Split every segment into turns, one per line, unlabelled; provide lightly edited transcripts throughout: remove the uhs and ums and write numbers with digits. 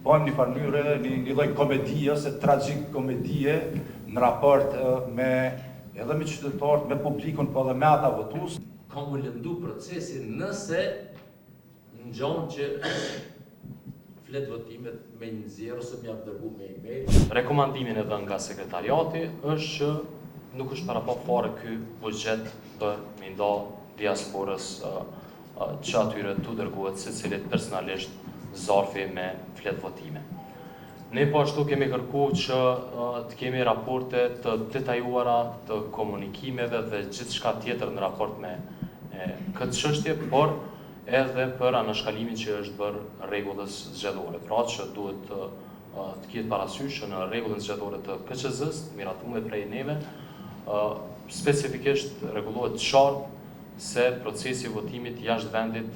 bëjmë një farmyre, një lloj komedie ose tragjik komedie në raport edhe me qytetarët, me publikun, po edhe me ata votues.
Ka më lëndu procesin nëse në gjonë që flet votimet me një zjerë ose më japë dërgu me email. Rekomandimin e dhënë nga sekretariati është që nuk është para pa fare ky buxhet për me nda diasporës që atyre të dërguhet secilit personalisht zarfi me flet votime. Ne po ashtu kemi kërku që të kemi raporte të detajuara të komunikimeve dhe gjithçka tjetër në raport me këtë çështje, por edhe për anashkallimin që është bërë rregullës zgjedhore. Pra që duhet të ketë parasysh në rregullën zgjedhore të KQZ-s, miratuar prej neve, specifikisht rregullohet qartë se procesi i votimit jashtë vendit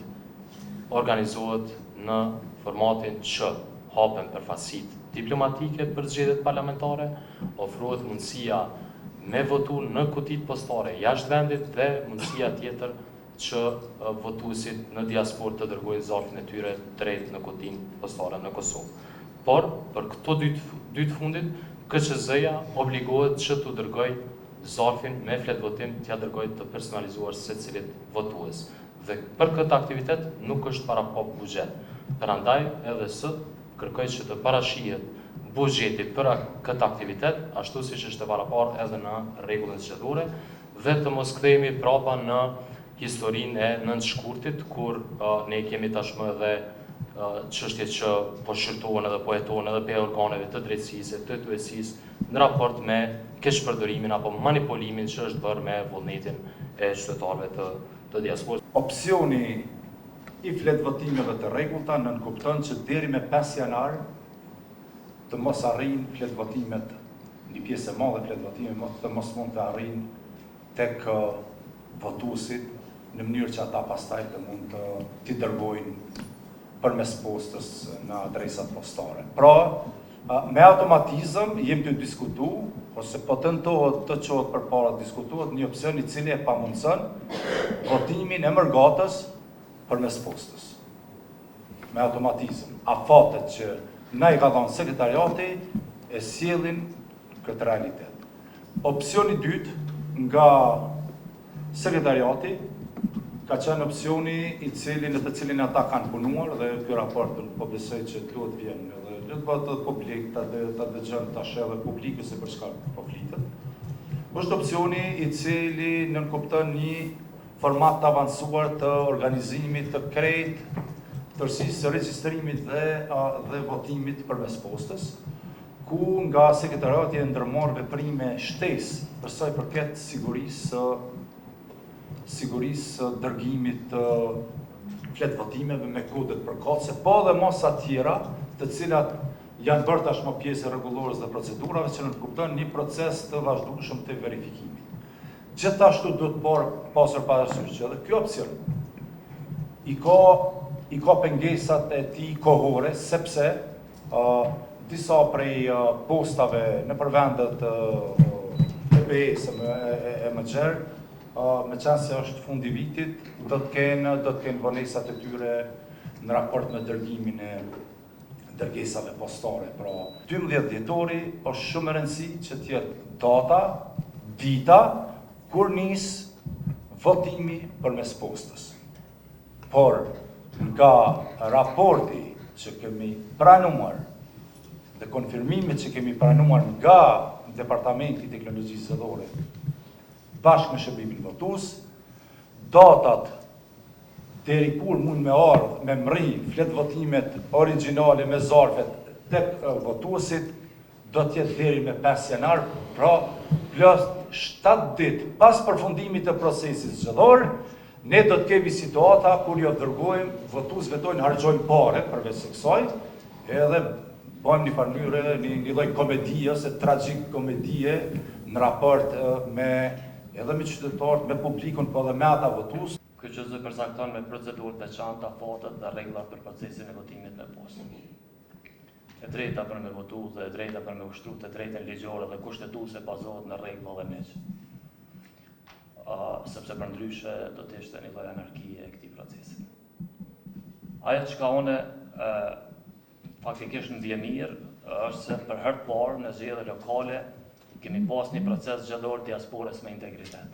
organizohet në formatin që hapen përfaqësitë diplomatike për zgjedhjet parlamentare, ofrohet mundësia me votu në kutitë postare jashtë vendit dhe mundësia tjetër që votuesit në diasporë të dërgojnë zarfin e tyre drejt në kutinë postare në Kosovë. Por, për këto dy të fundit, KQZ-ja obligohet që të dërgojë zarfin me flet votim t'ja dërgojë të personalizuar secilit votues. Dhe për këtë aktivitet nuk është para pa buxhet. Prandaj edhe sot kërkoj që të parashihet buxheti për këtë aktivitet, ashtu siç është e paraparë edhe në rregullën zgjedhore, dhe të mos kthehemi prapa në historinë e nëntëshkurtit, kur ne kemi tashmë edhe çështje që po shqyrtohen edhe po jetohen edhe pe organeve të drejtësisë, të tuesisë në raport me keqpërdorimin apo manipulimin që është bërë me vullnetin e qytetarëve të diasporës.
Opsioni i flet votimeve të rregullta nënkupton që deri me 5 janar të mos arrijnë flet votimet, një pjesë e madhe flet votimet të mos mund të arrijnë tek votuesit në mënyrë që ata pastaj të mund t'i dërgojnë përmes postës në adresat postare. Pra, me automatizëm jemi të diskutu, ose po tentohet të qohet përpara diskutohet një opsion i cili e pamundson votimin e mërgatës përmes postës. Me automatizëm. A fatet që na i ka dhënë sekretariati e sjellin këtë realitet. Opsioni i dytë nga sekretariati ka qenë opsioni i cili në të cilin ata kanë punuar dhe ky raport po besoj që duhet vjen edhe le të bëhet publik, ta dëgjon tash edhe publiku se për çka po flitet. Është opsioni i cili nënkupton një format të avancuar të organizimit të krejtë tërësisë së regjistrimit dhe votimit përmes postës, ku nga sekretariati e ndërmarr veprime shtesë për sa i përket sigurisë dërgimit të flet votimeve me kodet përkatëse, po dhe masa tjera, të cilat janë bërë tashmë pjesë e rregullorës dhe procedurave që nënkupton një proces të vazhdueshëm të verifikimit. Gjithashtu duhet pasur parasysh që edhe ky opsion i ka pengesat e tij kohore, sepse disa prej postave në përvendet PPE-s e mëgjerë, me qenë se është fundi vitit, do të kenë vonesat e tyre në raport me dërgimin e dërgesave postare. Pra, 12 dhjetori është shumë e rëndësishme që të jetë data, dita, kur nis votimi përmes postës. Por, nga raporti që kemi pranuar dhe konfirmimit që kemi pranuar nga Departamenti i Teknologjisë Zgjedhore bashkë me shërbimin votues, datat deri kur mund me ardhë me mri flet votimet origjinale me zarfet tek votuesit do të jetë deri me 5 janar, pra plus 7 ditë pas përfundimit të procesit zgjedhor, ne do të kemi situata kur jo dërgojmë votuesve tonë harxojnë pare përveç së kësaj, edhe bëjmë një farmyre, një lloj komedie ose tragjik komedie në raport edhe me qytetarët, me publikun, po edhe me ata votues.
KQZ përcakton me procedurë të veçanta, fatet dhe rregulla për procesin e votimit me postë. E drejta për me votu dhe e drejta për me ushtru të drejtën ligjore dhe kushtetuese bazohet në rregulla dhe ligj. Sepse për ndryshe do të ishte një lloj anarkie e këtij procesi. Ajo çka unë
faktikisht në Vjemir është se për herë të parë në zgjedhje lokale kemi pas një proces zgjedhor diasporës me integritet.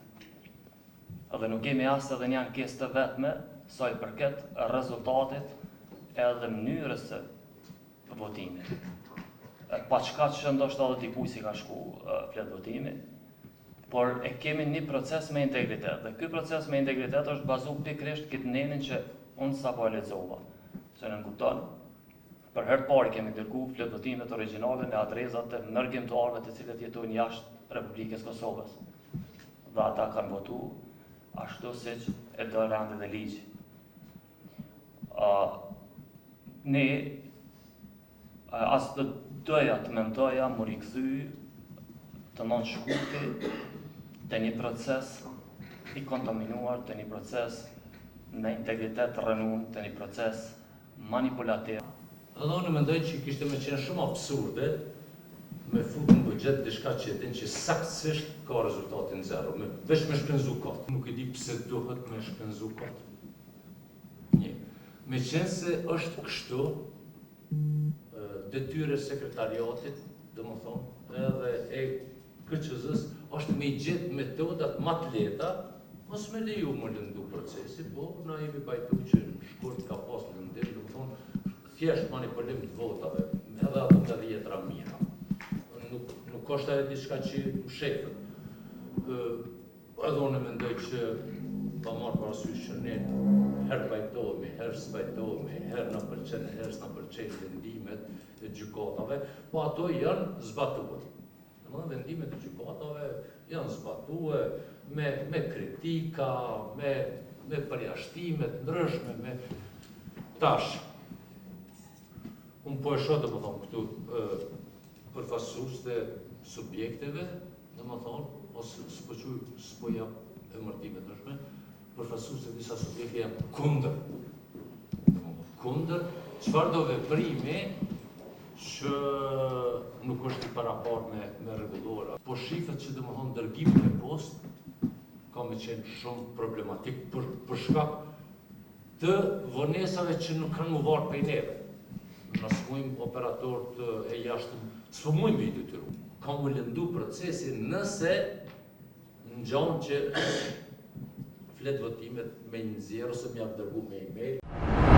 Edhe nuk kemi as edhe një ankesë të vetme sa i përket rezultatit edhe mënyrës së votimit. Pa çka që ndoshta edhe dikuj si ka shku flet votimi, por e kemi një proces me integritet. Dhe ky proces me integritet është bazuar pikërisht këtë nenin që unë sapo e lexova. Se në kupton, për herë të parë kemi dërguar fletvotimet origjinale në adresat të ndërgjimtarëve të cilët jetojnë jashtë Republikës Kosovës. Dhe ata kanë votuar ashtu siç e do randi dhe ligji. Ne as të doja të mendoja më rikthy të nënshkuti të një proces i kontaminuar, të një proces me integritet rënun, të një proces manipulativ.
Edhe unë mendoj që kishte me qenë shumë absurde me fut në buxhet diçka që din që saktësisht ka rezultatin zero, veç me shpenzu kot. Nuk e di pse duhet me shpenzu kot. Një. Me qenë se është kështu, detyre sekretariatit, domethënë, edhe e KQZ-s është me gjetë metodat më të lehta, mos me leju më lëndu procesi, po na jemi bajtu që në shkurt ka pas lëndim, domethënë, thjesht manipulim të votave, edhe ato me dhjetra mira. Nuk është ajo diçka që u shefët. Edhe unë mendoj që pa marrë parasysh që ne herë bajtohemi, herë s'bajtohemi, herë na pëlqen, herë s'na pëlqen vendimet e gjykatave, po ato janë zbatuar. Vendimet e gjykatave janë zbatuar me kritika, me përjashtime të ndryshme, me tash. Unë po e shoh domethënë këtu përfaqësues të subjekteve, domethënë ose s'po jap emërtime të ndryshme, përfaqësues të disa subjekte janë kundër. Kundër çfarë do veprimi që nuk është i parapar me rregullora. Po shifet që domethënë dërgimi me postë ka me qenë shumë problematik për shkak të vonesave që nuk kanë mu varë prej neve. Nësë mujmë operatorët e jashtëm, s'po mujmë i detyru. Ka mu lëndu procesin nëse në gjanë që flet votimet me një zjerë ose m'jap dërgu me e-mail.